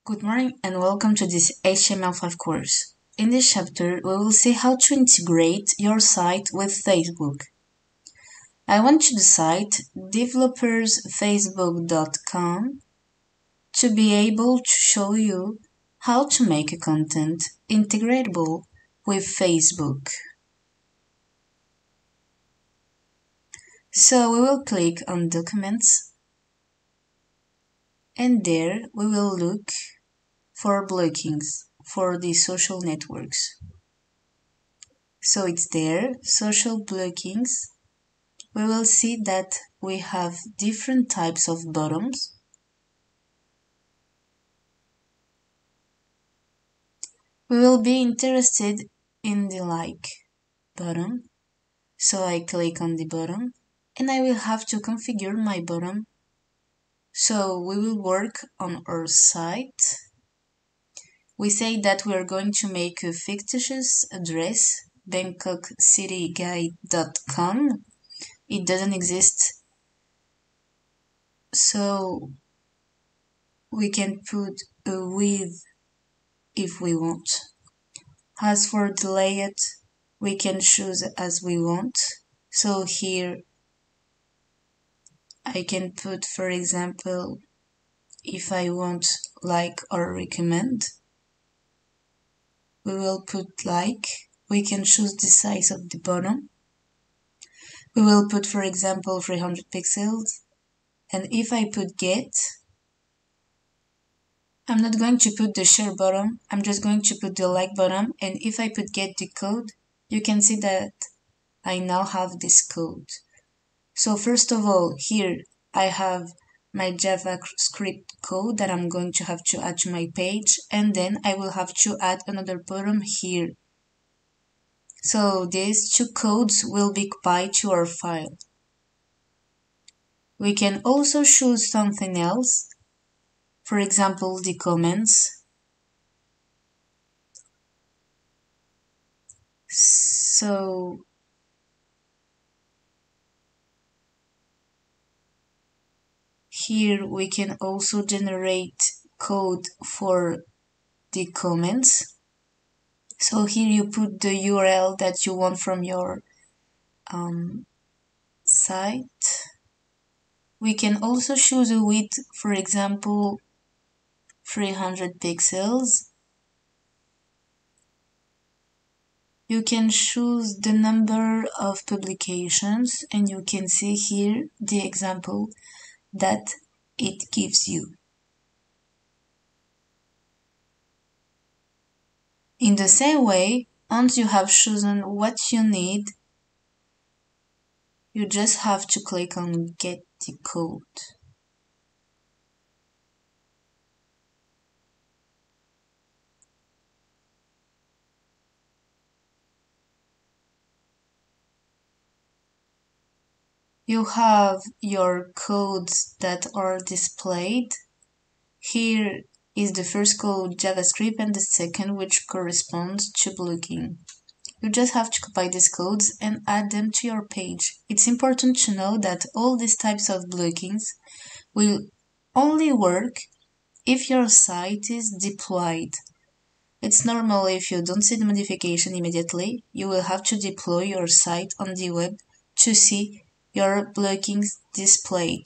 Good morning and welcome to this HTML5 course. In this chapter, we will see how to integrate your site with Facebook. I went to the site developersfacebook.com to be able to show you how to make a content integratable with Facebook. So we will click on Documents, and there we will look for blockings for the social networks. So it's there, social blockings. We will see that we have different types of buttons. We will be interested in the like button. So I click on the button and I will have to configure my button. So we will work on our site. We say that we are going to make a fictitious address, bangkokcityguide.com. It doesn't exist, so we can put a with if we want. As for the layout, we can choose as we want. So here I can put, for example, if I want like or recommend, we will put like. We can choose the size of the button. We will put, for example, 300 pixels. And if I put get, I'm not going to put the share button, I'm just going to put the like button. And if I put get the code, you can see that I now have this code. So first of all, here I have my JavaScript code that I'm going to have to add to my page, and then I will have to add another button here. So these two codes will be copied to our file. We can also choose something else, for example, the comments. So here we can also generate code for the comments. So here you put the URL that you want from your site. We can also choose a width, for example, 300 pixels. You can choose the number of publications, and you can see here the example that it gives you. In the same way, once you have chosen what you need, you just have to click on Get the Code. You have your codes that are displayed. Here is the first code JavaScript and the second which corresponds to blocking. You just have to copy these codes and add them to your page. It's important to know that all these types of blockings will only work if your site is deployed. It's normal if you don't see the modification immediately. You will have to deploy your site on the web to see your blockings displayed.